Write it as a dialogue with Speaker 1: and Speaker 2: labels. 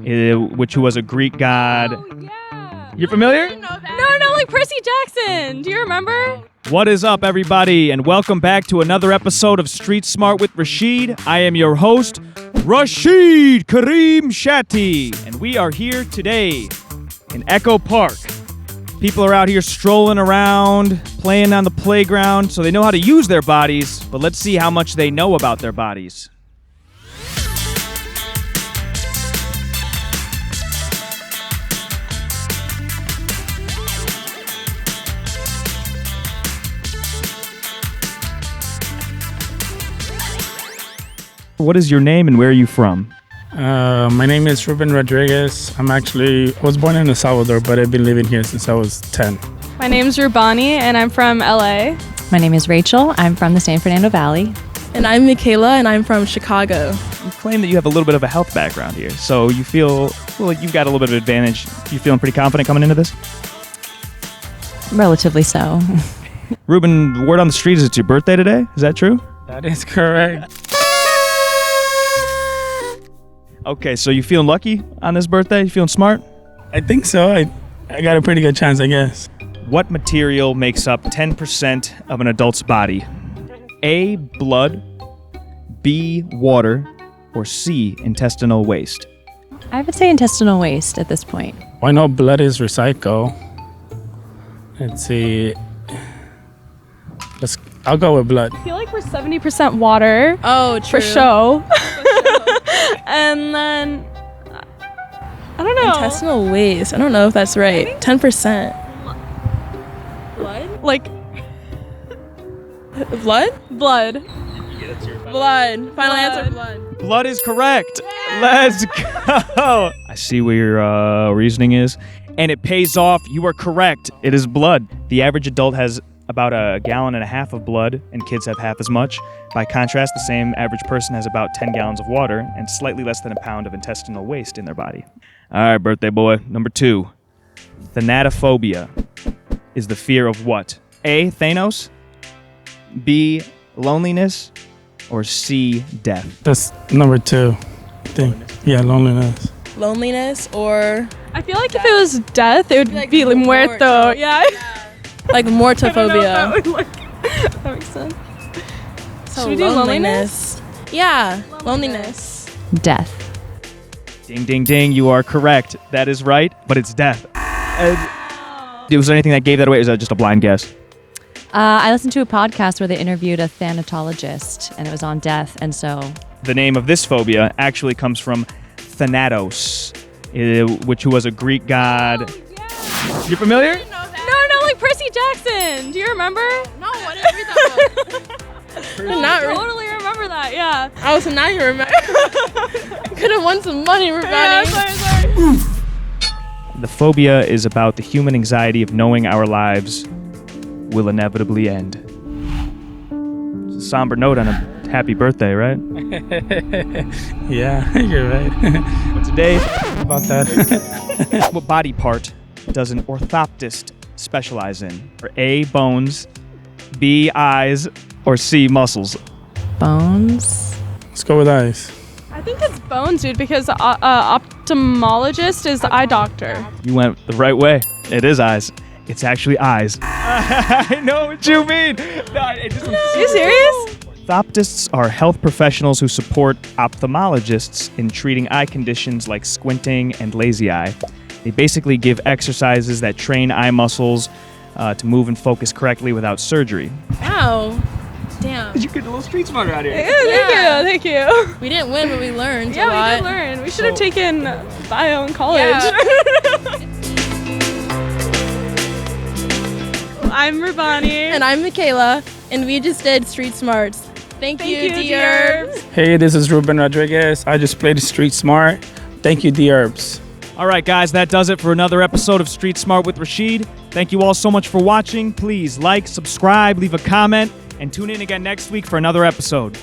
Speaker 1: which was a Greek god.
Speaker 2: Oh, yeah.
Speaker 1: You familiar?
Speaker 2: No, like Percy Jackson. Do you remember?
Speaker 1: What is up, everybody, and welcome back to another episode of Street Smart with Rashid. I am your host, Rashid Kareem Shatti, and we are here today in Echo Park. People are out here strolling around, playing on the playground, so they know how to use their bodies, but let's see how much they know about their bodies. What is your name and where are you from?
Speaker 3: My name is Ruben Rodriguez. I was born in El Salvador, but I've been living here since I was 10.
Speaker 2: My name's Rubani, and I'm from LA.
Speaker 4: My name is Rachel. I'm from the San Fernando Valley.
Speaker 5: And I'm Michaela, and I'm from Chicago.
Speaker 1: You claim that you have a little bit of a health background here, so you feel like you've got a little bit of advantage. You feeling pretty confident coming into this?
Speaker 4: Relatively so.
Speaker 1: Ruben, the word on the street is it's your birthday today. Is that true?
Speaker 3: That is correct.
Speaker 1: Okay, so you feeling lucky on this birthday? You feeling smart?
Speaker 3: I think so. I got a pretty good chance, I guess.
Speaker 1: What material makes up 10% of an adult's body? A, blood, B, water, or C, intestinal waste?
Speaker 4: I would say intestinal waste at this point.
Speaker 3: Well, I know blood is recycled. Let's see. I'll go with blood.
Speaker 2: I feel like we're 70% water.
Speaker 5: Oh, true.
Speaker 2: For show. And then, I don't know.
Speaker 5: Intestinal waste. I don't know if that's right. 10%.
Speaker 2: Blood? Like,
Speaker 5: Blood?
Speaker 2: blood.
Speaker 5: Blood. Final answer, blood.
Speaker 1: Blood is correct. Let's go. I see where your reasoning is, and it pays off. You are correct. It is blood. The average adult has about 1.5 gallons of blood, and kids have half as much. By contrast, the same average person has about 10 gallons of water and slightly less than a pound of intestinal waste in their body. All right, birthday boy. Number 2. Thanatophobia is the fear of what? A, Thanos, B, loneliness, or C, death?
Speaker 3: That's number 2. I think. Yeah, loneliness.
Speaker 5: Loneliness or...
Speaker 2: I feel like if it was death, it would be like muerto. Yeah.
Speaker 5: Like mortophobia.
Speaker 2: That makes sense.
Speaker 5: So
Speaker 2: should we do loneliness?
Speaker 5: Yeah, loneliness.
Speaker 4: Death.
Speaker 1: Ding, ding, ding. You are correct. That is right, but it's death. Was there anything that gave that away, or is that just a blind guess?
Speaker 4: I listened to a podcast where they interviewed a thanatologist, and it was on death, and so...
Speaker 1: The name of this phobia actually comes from Thanatos, which was a Greek god.
Speaker 2: Oh, yeah.
Speaker 1: You familiar?
Speaker 2: No, like Percy Jackson. Do you remember?
Speaker 5: No, I didn't read that book.
Speaker 2: I totally remember that, yeah.
Speaker 5: Oh, so now you remember. Could have won some money, Rubani.
Speaker 2: Yeah, sorry.
Speaker 1: The phobia is about the human anxiety of knowing our lives will inevitably end. It's a somber note on a happy birthday, right?
Speaker 3: Yeah, you're right.
Speaker 1: But today,
Speaker 3: About that.
Speaker 1: what body part does an orthoptist specialize in? For A, bones, B, eyes, or C, muscles?
Speaker 4: Bones?
Speaker 3: Let's go with eyes.
Speaker 2: I think it's bones, dude, because ophthalmologist is the eye doctor.
Speaker 1: You went the right way. It is eyes. It's actually eyes. I know what you mean.
Speaker 2: Are you serious?
Speaker 1: Orthoptists are health professionals who support ophthalmologists in treating eye conditions like squinting and lazy eye. They basically give exercises that train eye muscles to move and focus correctly without surgery.
Speaker 5: Wow. Damn.
Speaker 1: You get a little street smarter out here.
Speaker 2: Yeah, thank you.
Speaker 5: We didn't win, but we learned a
Speaker 2: Yeah,
Speaker 5: lot.
Speaker 2: we did learn. We should have taken bio in college.
Speaker 5: Yeah.
Speaker 2: I'm Rubani.
Speaker 5: And I'm Michaela, and we just did Street Smarts. Thank you, Dherbs.
Speaker 3: Hey, this is Ruben Rodriguez. I just played Street Smart. Thank you, Dherbs.
Speaker 1: All right, guys, that does it for another episode of Street Smart with Rashid. Thank you all so much for watching. Please like, subscribe, leave a comment, and tune in again next week for another episode.